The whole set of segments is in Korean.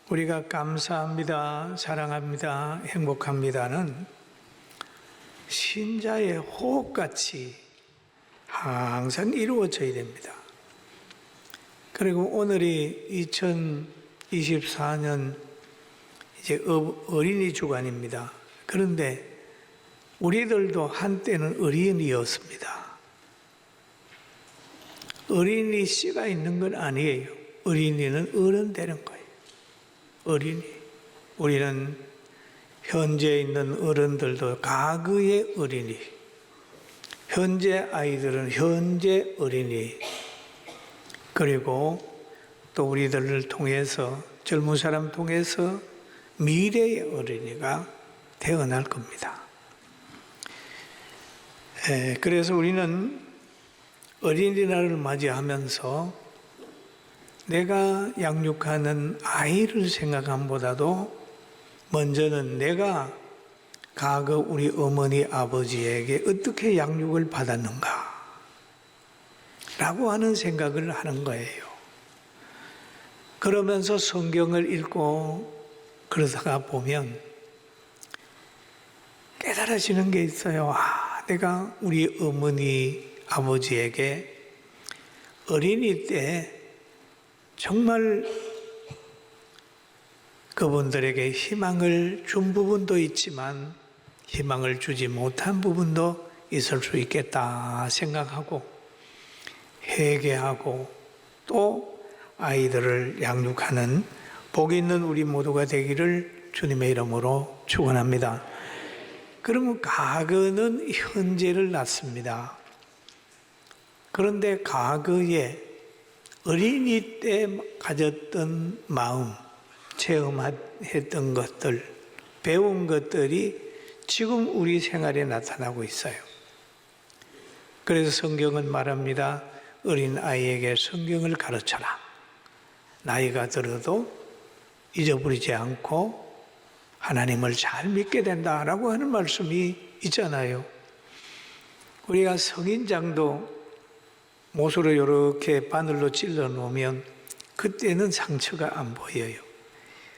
우리가 감사합니다, 사랑합니다, 행복합니다는 신자의 호흡같이 항상 이루어져야 됩니다. 그리고 오늘이 2024년 이제 어린이 주간입니다. 그런데 우리들도 한때는 어린이였습니다. 어린이 씨가 있는 건 아니에요. 어린이는 어른 되는 거예요. 어린이. 우리는 현재 있는 어른들도 과거의 어린이, 현재 아이들은 현재 어린이, 그리고 또 우리들을 통해서, 젊은 사람 통해서 미래의 어린이가 태어날 겁니다. 그래서 우리는 어린이날을 맞이하면서 내가 양육하는 아이를 생각함보다도 먼저는 내가 과거 우리 어머니 아버지에게 어떻게 양육을 받았는가 라고 하는 생각을 하는 거예요. 그러면서 성경을 읽고 그러다가 보면 깨달아지는 게 있어요. 내가 우리 어머니 아버지에게 어린이 때 정말 그분들에게 희망을 준 부분도 있지만 희망을 주지 못한 부분도 있을 수 있겠다 생각하고 회개하고 또 아이들을 양육하는 복 있는 우리 모두가 되기를 주님의 이름으로 축원합니다. 그러면 과거는 현재를 낳습니다. 그런데 과거에 어린이 때 가졌던 마음, 체험했던 것들, 배운 것들이 지금 우리 생활에 나타나고 있어요. 그래서 성경은 말합니다. 어린 아이에게 성경을 가르쳐라. 나이가 들어도 잊어버리지 않고 하나님을 잘 믿게 된다라고 하는 말씀이 있잖아요. 우리가 성인장도 못으로 이렇게 바늘로 찔러 놓으면 그때는 상처가 안 보여요.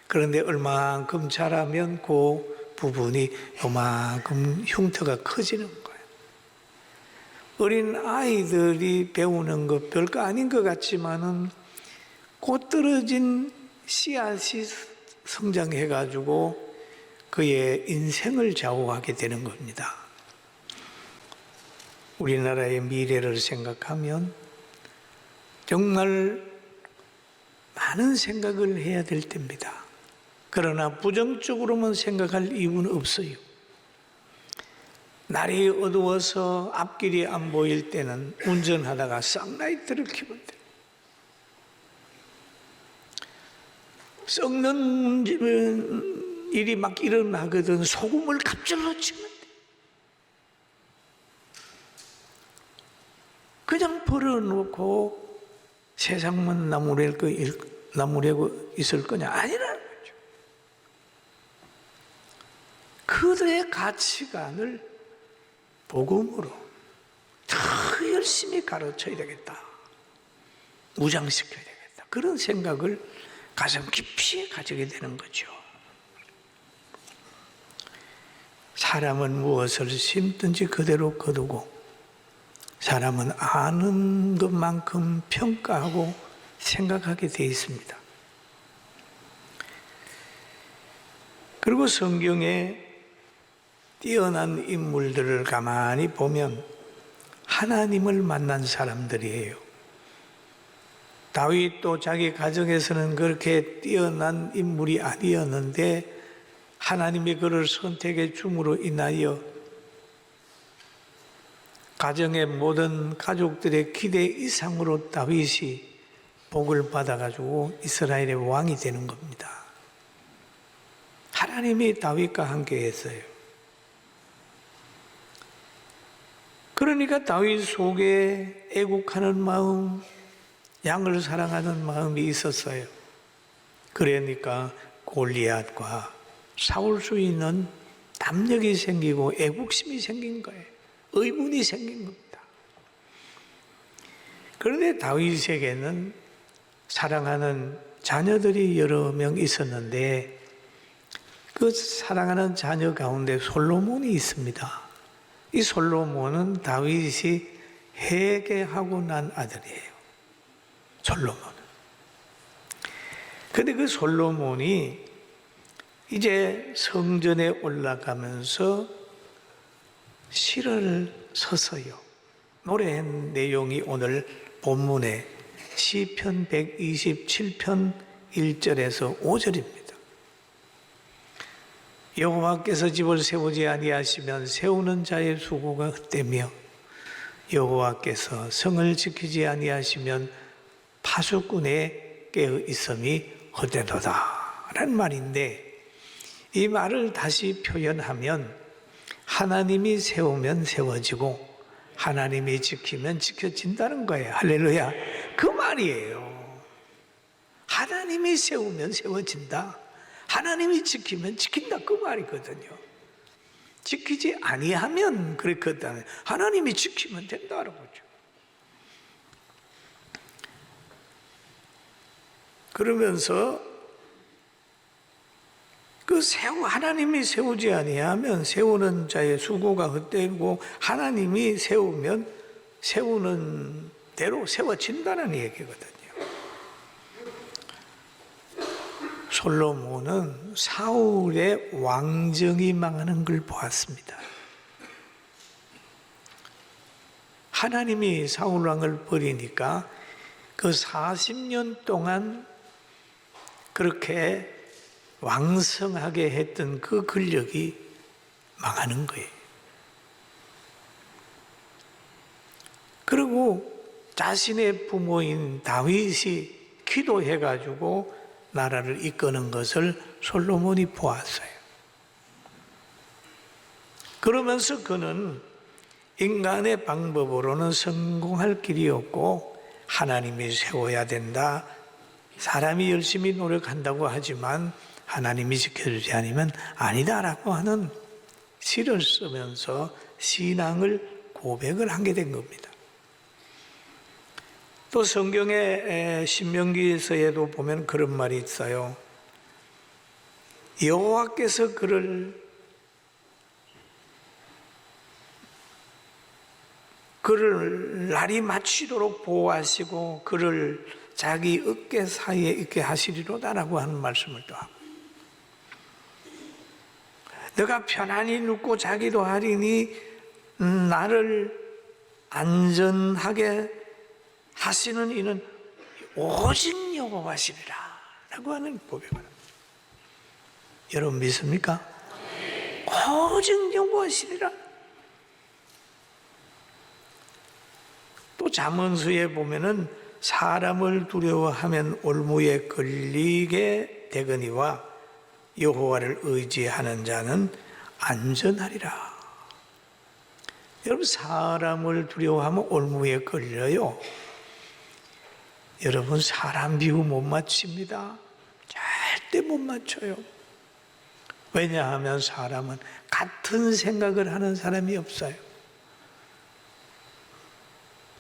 그런데 얼만큼 자라면 그 부분이 요만큼 흉터가 커지는 거예요. 어린 아이들이 배우는 것 별거 아닌 것 같지만은 곧 떨어진 씨앗이 성장해가지고 그의 인생을 좌우하게 되는 겁니다. 우리나라의 미래를 생각하면 정말 많은 생각을 해야 될 때입니다. 그러나 부정적으로만 생각할 이유는 없어요. 날이 어두워서 앞길이 안 보일 때는 운전하다가 쌍라이트를 켜면 돼요. 썩는 일이 막 일어나거든 소금을 갑절로 치면 돼. 그냥 버려놓고 세상만 나무래고 있을 거냐? 아니라는 거죠. 그들의 가치관을 복음으로 더 열심히 가르쳐야 되겠다. 무장시켜야 되겠다. 그런 생각을 가슴 깊이 가지게 되는 거죠. 사람은 무엇을 심든지 그대로 거두고 사람은 아는 것만큼 평가하고 생각하게 되어 있습니다. 그리고 성경에 뛰어난 인물들을 가만히 보면 하나님을 만난 사람들이에요. 다윗도 자기 가정에서는 그렇게 뛰어난 인물이 아니었는데 하나님이 그를 선택해 줌으로 인하여 가정의 모든 가족들의 기대 이상으로 다윗이 복을 받아가지고 이스라엘의 왕이 되는 겁니다. 하나님이 다윗과 함께 했어요. 그러니까 다윗 속에 애국하는 마음, 양을 사랑하는 마음이 있었어요. 그러니까 골리앗과 싸울 수 있는 담력이 생기고 애국심이 생긴 거예요. 의문이 생긴 겁니다. 그런데 다윗에게는 사랑하는 자녀들이 여러 명 있었는데 그 사랑하는 자녀 가운데 솔로몬이 있습니다. 이 솔로몬은 다윗이 회개하고 난 아들이에요. 솔로몬은. 근데 그 솔로몬이 이제 성전에 올라가면서 시를 썼어요. 노래 내용이 오늘 본문에 시편 127편 1절에서 5절입니다. 여호와께서 집을 세우지 아니하시면 세우는 자의 수고가 헛되며 여호와께서 성을 지키지 아니하시면 파수꾼의 깨어 있음이 헛되도다 라는 말인데, 이 말을 다시 표현하면 하나님이 세우면 세워지고 하나님이 지키면 지켜진다는 거예요. 할렐루야. 그 말이에요. 하나님이 세우면 세워진다, 하나님이 지키면 지킨다, 그 말이거든요. 지키지 아니하면 그렇거든요. 하나님이 지키면 된다는 거죠. 그러면서 하나님이 세우지 아니하면 세우는 자의 수고가 헛되고 하나님이 세우면 세우는 대로 세워진다는 얘기거든요. 솔로몬은 사울의 왕정이 망하는 걸 보았습니다. 하나님이 사울 왕을 버리니까 그 40년 동안 그렇게 왕성하게 했던 그 권력이 망하는 거예요. 그리고 자신의 부모인 다윗이 기도해가지고 나라를 이끄는 것을 솔로몬이 보았어요. 그러면서 그는 인간의 방법으로는 성공할 길이 없고 하나님이 세워야 된다, 사람이 열심히 노력한다고 하지만 하나님이 지켜주지 않으면 아니다라고 하는 시를 쓰면서 신앙을 고백을 하게 된 겁니다. 또 성경의 신명기서에도 보면 그런 말이 있어요. 여호와께서 그를 날이 마치도록 보호하시고 그를 자기 어깨 사이에 있게 하시리로다라고 하는 말씀을 또 하고, 너가 편안히 눕고 자기도 하리니 나를 안전하게 하시는 이는 오직 여호와시리라 라고 하는 고백을 합니다. 여러분 믿습니까? 오직 여호와시리라. 또 잠언수에 보면은 사람을 두려워하면 올무에 걸리게 되거니와 여호와를 의지하는 자는 안전하리라. 여러분, 사람을 두려워하면 올무에 걸려요. 여러분, 사람 비유 못 맞춥니다. 절대 못 맞춰요. 왜냐하면 사람은 같은 생각을 하는 사람이 없어요.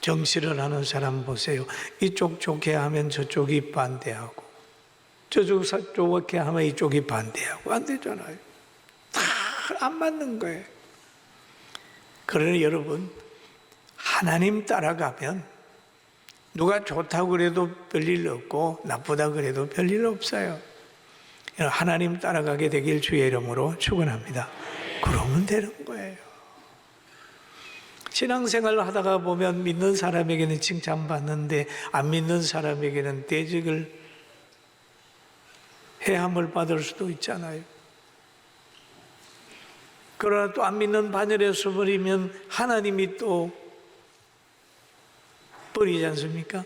정치를 하는 사람 보세요. 이쪽 좋게 하면 저쪽이 반대하고, 저쪽 좋게 하면 이쪽이 반대하고, 안 되잖아요. 다 안 맞는 거예요. 그러니 여러분, 하나님 따라가면 누가 좋다고 그래도 별일 없고 나쁘다 그래도 별일 없어요. 하나님 따라가게 되길 주의 이름으로 축원합니다. 그러면 되는 거예요. 신앙생활을 하다가 보면 믿는 사람에게는 칭찬받는데 안 믿는 사람에게는 대적을 해함을 받을 수도 있잖아요. 그러나 또 안 믿는 반열에 서버리면 하나님이 또 버리지 않습니까?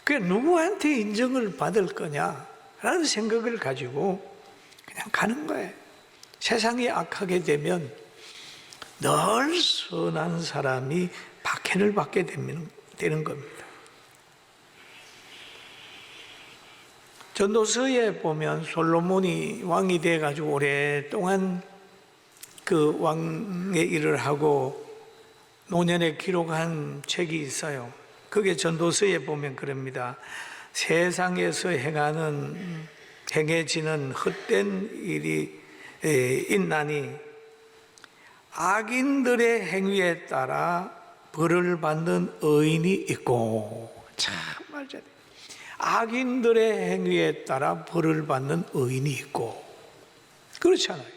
그게 누구한테 인정을 받을 거냐라는 생각을 가지고 그냥 가는 거예요. 세상이 악하게 되면 늘 선한 사람이 박해를 받게 되는 겁니다. 전도서에 보면 솔로몬이 왕이 돼가지고 오랫동안 그 왕의 일을 하고 노년에 기록한 책이 있어요. 그게 전도서에 보면 그럽니다. 세상에서 행해지는 헛된 일이 있나니 악인들의 행위에 따라 벌을 받는 의인이 있고, 참 말이야. 악인들의 행위에 따라 벌을 받는 의인이 있고, 그렇잖아요.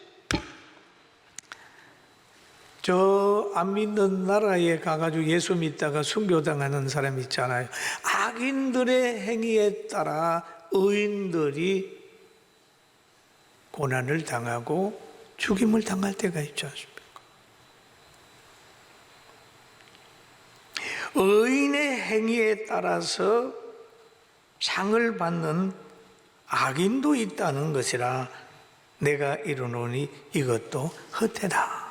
저 안 믿는 나라에 가가지고 예수 믿다가 순교당하는 사람 있잖아요. 악인들의 행위에 따라 의인들이 고난을 당하고 죽임을 당할 때가 있지 않습니까? 의인의 행위에 따라서 상을 받는 악인도 있다는 것이라 내가 이르노니 이것도 헛되다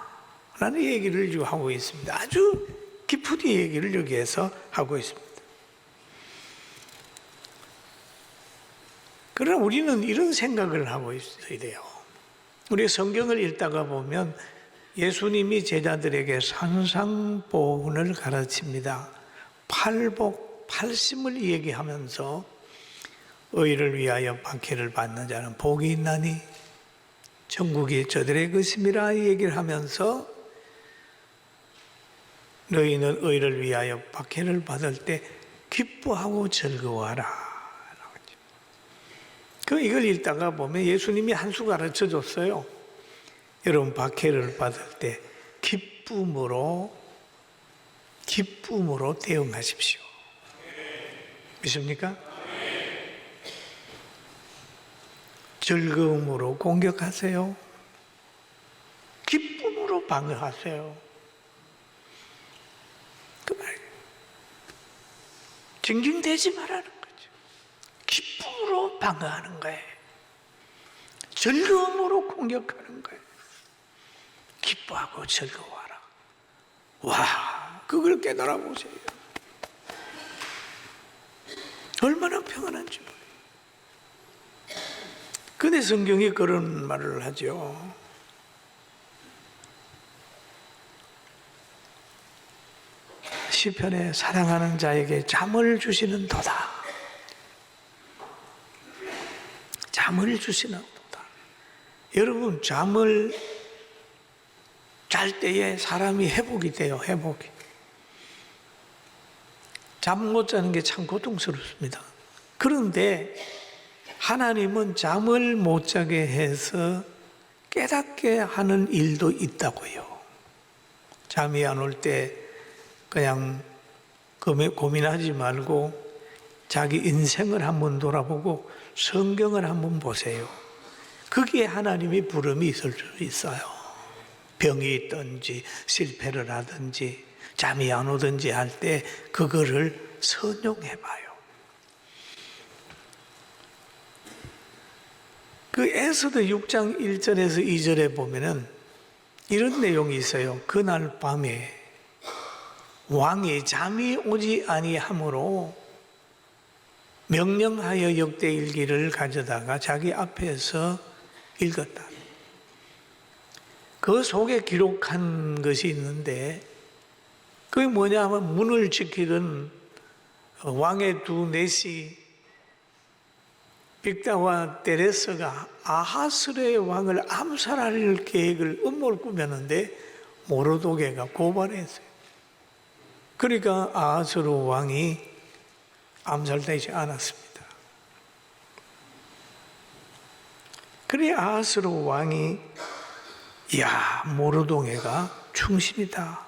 라는 얘기를 지금 하고 있습니다. 아주 깊은 얘기를 여기에서 하고 있습니다. 그러나 우리는 이런 생각을 하고 있어야 돼요. 우리 성경을 읽다가 보면 예수님이 제자들에게 산상보훈을 가르칩니다. 팔복, 팔심을 얘기하면서 의를 위하여 박해를 받는 자는 복이 있나니 천국이 저들의 것임이라 얘기를 하면서 너희는 의를 위하여 박해를 받을 때 기뻐하고 즐거워하라. 이걸 읽다가 보면 예수님이 한 수 가르쳐 줬어요. 여러분 박해를 받을 때 기쁨으로 대응하십시오. 믿습니까? 즐거움으로 공격하세요. 기쁨으로 방어하세요. 그 말이에요. 징징대지 말라는 거죠. 기쁨으로 방어하는 거예요. 즐거움으로 공격하는 거예요. 기뻐하고 즐거워하라. 와, 그걸 깨달아 보세요. 얼마나 평안한지. 근데 성경이 그런 말을 하죠. 시편에 사랑하는 자에게 잠을 주시는 도다. 잠을 주시는 도다. 여러분, 잠을 잘 때에 사람이 회복이 돼요. 회복이. 잠 못 자는 게 참 고통스럽습니다. 그런데 하나님은 잠을 못 자게 해서 깨닫게 하는 일도 있다고요. 잠이 안 올 때 그냥 고민하지 말고 자기 인생을 한번 돌아보고 성경을 한번 보세요. 거기에 하나님이 부름이 있을 수 있어요. 병이 있든지 실패를 하든지 잠이 안 오든지 할 때 그거를 선용해 봐요. 그 에스더 6장 1절에서 2절에 보면은 이런 내용이 있어요. 그날 밤에 왕이 잠이 오지 아니하므로 명령하여 역대일기를 가져다가 자기 앞에서 읽었다. 그 속에 기록한 것이 있는데 그게 뭐냐 하면 문을 지키던 왕의 두 내시 빅다와 데레스가 아하스르의 왕을 암살할 계획을 음모를 꾸몄는데 모르도게가 고발했어요. 그러니까 아하스르 왕이 암살되지 않았습니다. 그래 아하스르 왕이 야 모르도게가 충신이다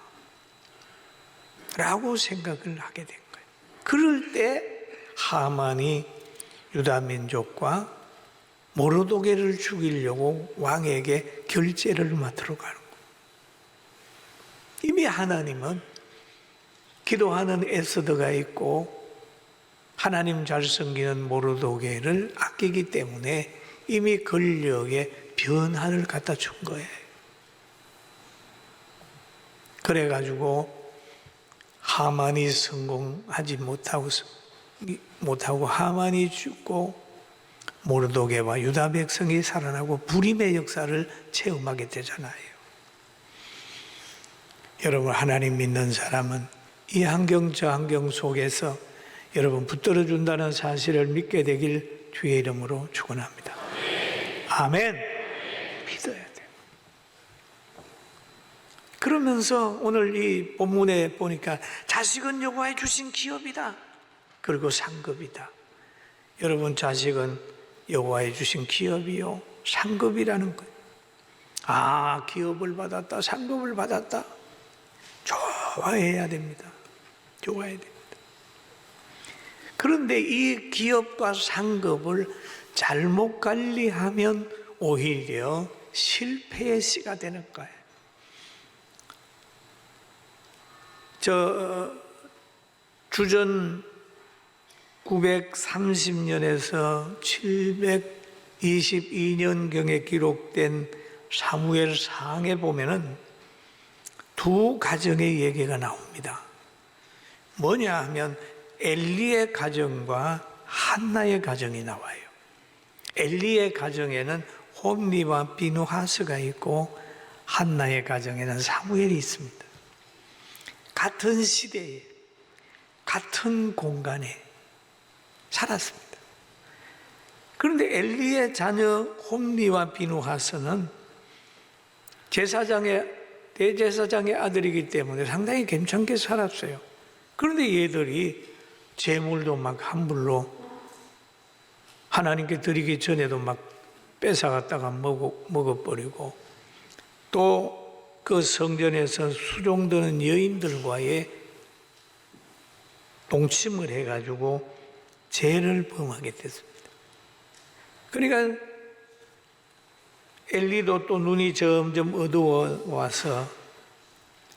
라고 생각을 하게 된 거예요. 그럴 때 하만이 유다 민족과 모르도게를 죽이려고 왕에게 결제를 맡으러 가는 거예요. 이미 하나님은 기도하는 에스더가 있고 하나님 잘 섬기는 모르도게를 아끼기 때문에 이미 권력의 변화를 갖다 준 거예요. 그래가지고 하만이 성공하지 못하고 하만이 죽고 모르도게와 유다 백성이 살아나고 불임의 역사를 체험하게 되잖아요. 여러분 하나님 믿는 사람은 이 환경 저 환경 속에서 여러분 붙들어 준다는 사실을 믿게 되길 주의 이름으로 축원합니다. 아멘. 믿어야 돼요. 그러면서 오늘 이 본문에 보니까 자식은 여호와의 주신 기업이다. 그리고 상급이다. 여러분 자식은 여호와의 주신 기업이요 상급이라는 거예요. 아, 기업을 받았다, 상급을 받았다. 좋아해야 됩니다. 좋아해야 됩니다. 그런데 이 기업과 상급을 잘못 관리하면 오히려 실패의 씨가 되는 거예요. 주전 930년에서 722년경에 기록된 사무엘상에 보면은 두 가정의 얘기가 나옵니다. 뭐냐 하면 엘리의 가정과 한나의 가정이 나와요. 엘리의 가정에는 홈리와 비누하스가 있고 한나의 가정에는 사무엘이 있습니다. 같은 시대에 같은 공간에 살았습니다. 그런데 엘리의 자녀 홈리와 비누하스는 대제사장의 아들이기 때문에 상당히 괜찮게 살았어요. 그런데 얘들이 재물도 막 함부로 하나님께 드리기 전에도 막 뺏어갔다가 먹어버리고 또 그 성전에서 수종드는 여인들과의 동침을 해가지고 죄를 범하게 됐습니다. 그러니까 엘리도 또 눈이 점점 어두워 와서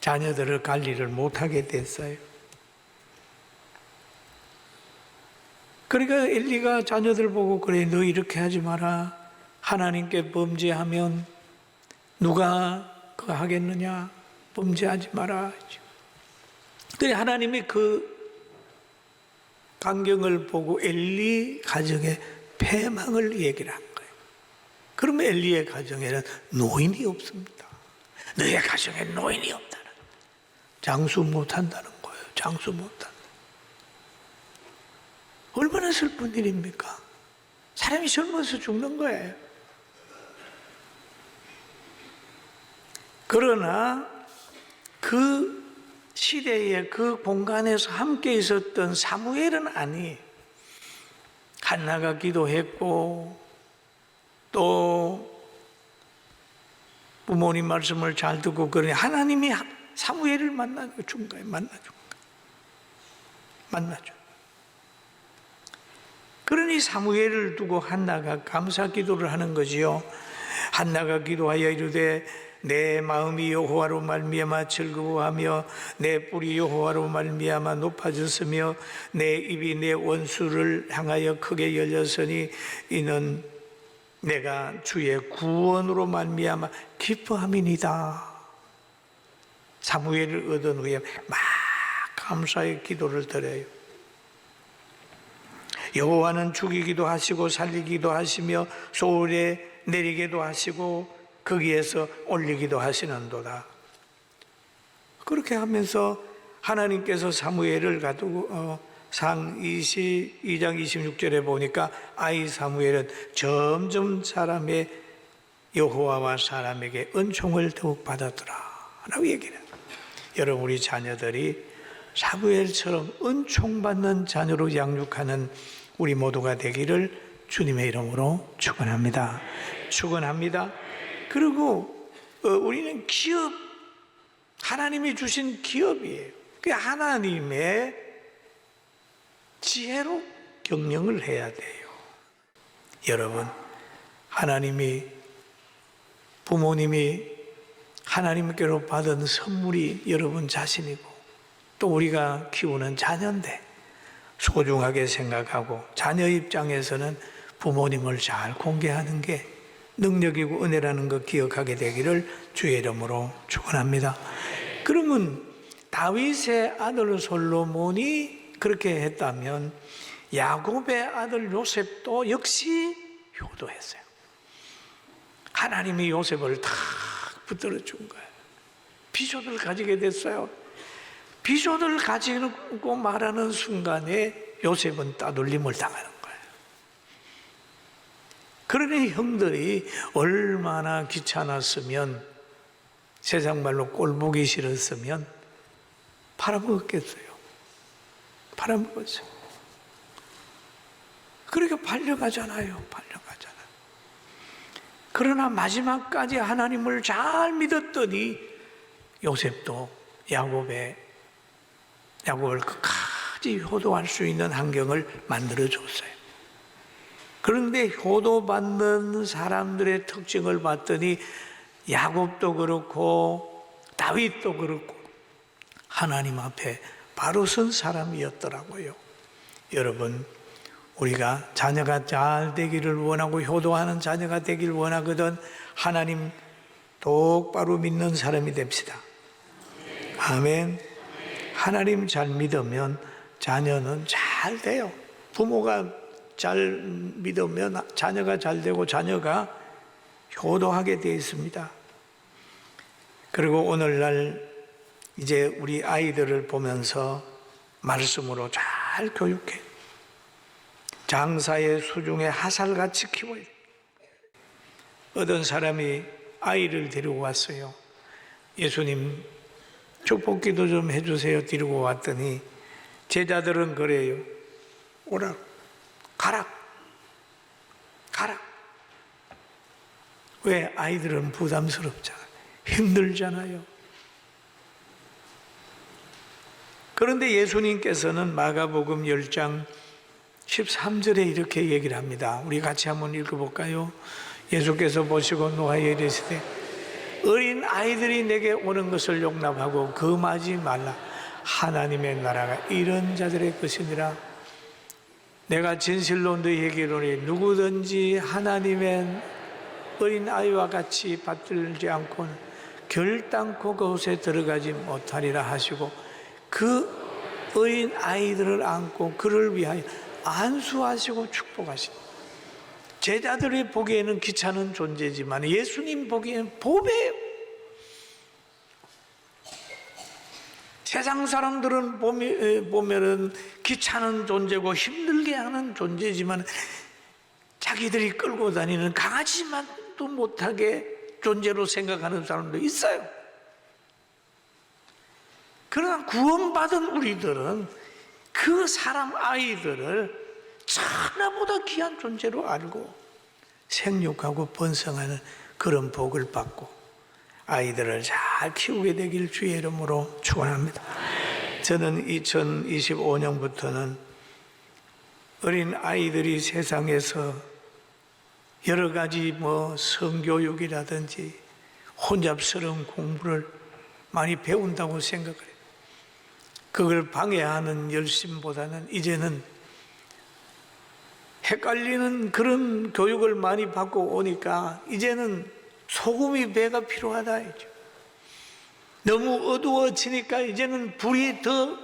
자녀들을 관리를 못하게 됐어요. 그러니까 엘리가 자녀들 보고 그래, 너 이렇게 하지 마라. 하나님께 범죄하면 누가 그거 하겠느냐? 범죄하지 마라. 그래 하나님이 그 광경을 보고 엘리 가정에 패망을 얘기를 한 거예요. 그러면 엘리의 가정에는 노인이 없습니다. 너의 가정에 노인이 없다는 거예요. 장수 못한다는 거예요. 장수 못한다. 얼마나 슬픈 일입니까? 사람이 젊어서 죽는 거예요. 그러나 그 시대에 그 공간에서 함께 있었던 사무엘은 아니, 한나가 기도했고 또 부모님 말씀을 잘 듣고 그러니 하나님이 사무엘을 만나준 거예요. 만나줘. 그러니 사무엘을 두고 한나가 감사 기도를 하는 거지요. 한나가 기도하여 이르되 내 마음이 여호와로 말미암아 즐거워하며 내 뿔이 여호와로 말미암아 높아졌으며 내 입이 내 원수를 향하여 크게 열렸으니 이는 내가 주의 구원으로 말미암아 기뻐함이니이다. 사무엘을 얻은 후에 막 감사의 기도를 드려요. 여호와는 죽이기도 하시고 살리기도 하시며 소울에 내리기도 하시고 거기에서 올리기도 하시는도다. 그렇게 하면서 하나님께서 사무엘을 가두고 상 22장 26절에 보니까 아이 사무엘은 점점 사람의 여호와와 사람에게 은총을 더욱 받았더라 라고 얘기를 해요. 여러분, 우리 자녀들이 사무엘처럼 은총받는 자녀로 양육하는 우리 모두가 되기를 주님의 이름으로 축원합니다. 축원합니다. 그리고 우리는 기업, 하나님이 주신 기업이에요. 그 하나님의 지혜로 경영을 해야 돼요. 여러분, 부모님이 하나님께로 받은 선물이 여러분 자신이고 또 우리가 키우는 자녀인데 소중하게 생각하고 자녀 입장에서는 부모님을 잘 공개하는 게 능력이고 은혜라는 거 기억하게 되기를 주의 이름으로 축원합니다. 그러면 다윗의 아들 솔로몬이 그렇게 했다면 야곱의 아들 요셉도 역시 효도했어요. 하나님이 요셉을 탁 붙들어 준 거예요. 비전을 가지게 됐어요. 비전을 가지고 말하는 순간에 요셉은 따돌림을 당하는 거예요. 그러니 형들이 얼마나 귀찮았으면, 세상 말로 꼴보기 싫었으면 팔아먹었겠어요. 팔아먹었어요. 그러니까 팔려가잖아요. 그러나 마지막까지 하나님을 잘 믿었더니 요셉도 야곱을 끝까지 효도할 수 있는 환경을 만들어줬어요. 그런데 효도받는 사람들의 특징을 봤더니 야곱도 그렇고 다윗도 그렇고 하나님 앞에 바로 선 사람이었더라고요. 여러분, 우리가 자녀가 잘 되기를 원하고 효도하는 자녀가 되기를 원하거든 하나님 똑바로 믿는 사람이 됩시다. 아멘. 하나님 잘 믿으면 자녀는 잘 돼요. 부모가 잘 믿으면 자녀가 잘 되고 자녀가 효도하게 되어 있습니다. 그리고 오늘날 이제 우리 아이들을 보면서 말씀으로 잘 교육해. 장사의 수중에 하살같이 키워야 돼. 어떤 사람이 아이를 데리고 왔어요. 예수님 축복기도 좀 해주세요. 데리고 왔더니 제자들은 그래요. 오라, 가라. 왜? 아이들은 부담스럽잖아요. 힘들잖아요. 그런데 예수님께서는 마가복음 10장 13절에 이렇게 얘기를 합니다. 우리 같이 한번 읽어볼까요? 예수께서 보시고 노하여 이르시되 어린 아이들이 내게 오는 것을 용납하고 금하지 말라. 하나님의 나라가 이런 자들의 것이니라. 내가 진실로 너희에게 이르노니 누구든지 하나님의 어린 아이와 같이 받들지 않고는 결단코 그곳에 들어가지 못하리라 하시고 그 어린 아이들을 안고 그를 위하여 안수하시고 축복하십니다. 제자들이 보기에는 귀찮은 존재지만 예수님 보기에는 보배예요. 세상 사람들은 보면은 귀찮은 존재고 힘들게 하는 존재지만 자기들이 끌고 다니는 강아지만도 못하게 존재로 생각하는 사람도 있어요. 그러나 구원받은 우리들은 그 사람 아이들을 천하보다 귀한 존재로 알고 생육하고 번성하는 그런 복을 받고 아이들을 잘 키우게 되길 주의 이름으로 축원합니다. 저는 2025년부터는 어린 아이들이 세상에서 여러 가지 성교육이라든지 혼잡스러운 공부를 많이 배운다고 생각을 해요. 그걸 방해하는 열심보다는 이제는 헷갈리는 그런 교육을 많이 받고 오니까 이제는 소금이 배가 필요하다. 너무 어두워지니까 이제는 불이 더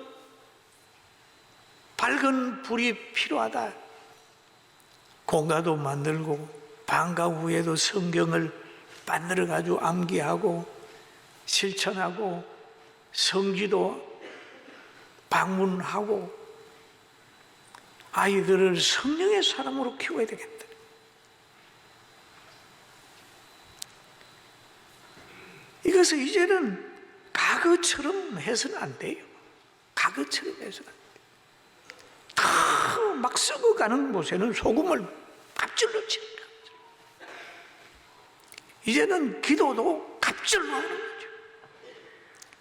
밝은 불이 필요하다. 공가도 만들고 방과 후에도 성경을 만들어가지고 암기하고 실천하고 성지도 방문하고 아이들을 성령의 사람으로 키워야 되겠다. 이것을 이제는 과거처럼 해서는 안 돼요. 과거처럼 해서는 안 돼요. 다 막 썩어가는 곳에는 소금을 갑질로 치는 거죠. 이제는 기도도 갑질로 하는 거죠.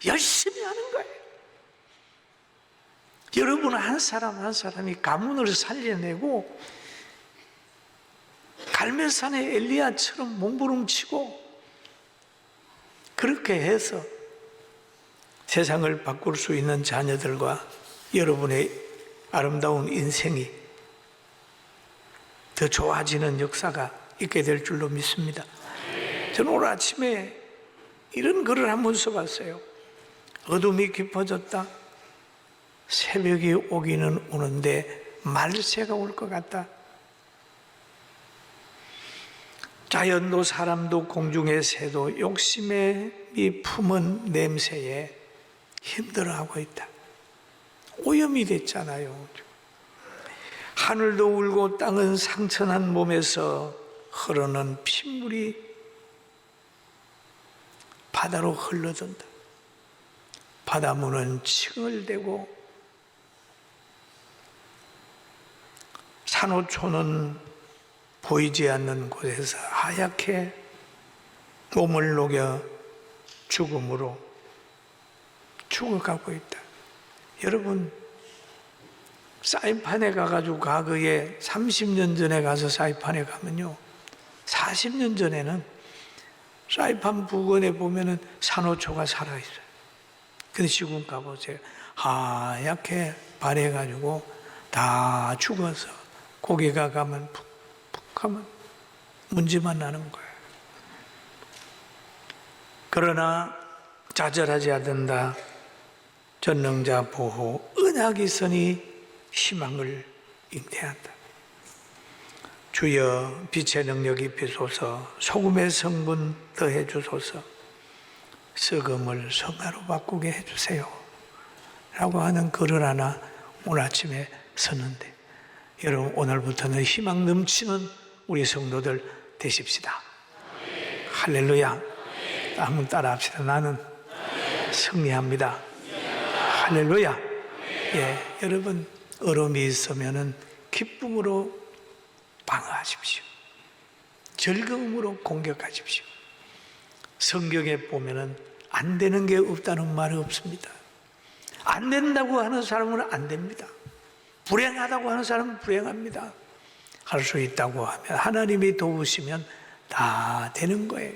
열심히 하는 거예요. 여러분 한 사람 한 사람이 가문을 살려내고 갈멜산의 엘리야처럼 몸부림치고 그렇게 해서 세상을 바꿀 수 있는 자녀들과 여러분의 아름다운 인생이 더 좋아지는 역사가 있게 될 줄로 믿습니다. 저는 오늘 아침에 이런 글을 한번 써봤어요. 어둠이 깊어졌다. 새벽이 오기는 오는데 말세가 올 것 같다. 자연도 사람도 공중의 새도 욕심의 이 품은 냄새에 힘들어하고 있다. 오염이 됐잖아요. 하늘도 울고 땅은 상처난 몸에서 흐르는 핏물이 바다로 흘러든다. 바닷물은 칭얼대고 산호초는 보이지 않는 곳에서 하얗게 몸을 녹여 죽음으로 죽어가고 있다. 여러분, 사이판에 가가지고 과거에 30년 전에 가서 사이판에 가면요, 40년 전에는 사이판 부근에 보면은 산호초가 살아있어요. 근데 지금 가보세요. 하얗게 발해가지고 다 죽어서 고개가 가면 푹푹 하면 문제만 나는 거예요. 그러나 좌절하지 않는다. 전능자 보호 언약이 있으니 희망을 잉태한다. 주여 빛의 능력이 비소서, 소금의 성분 더해 주소서, 썩음을 성화로 바꾸게 해주세요 라고 하는 글을 하나 오늘 아침에 썼는데, 여러분 오늘부터는 희망 넘치는 우리 성도들 되십시다. 할렐루야. 한번 따라 합시다. 나는 승리합니다. 할렐루야. 예, 여러분 어려움이 있으면은 기쁨으로 방어하십시오. 즐거움으로 공격하십시오. 성경에 보면은 안 되는 게 없다는 말이 없습니다. 안 된다고 하는 사람은 안 됩니다. 불행하다고 하는 사람은 불행합니다. 할 수 있다고 하면, 하나님이 도우시면 다 되는 거예요.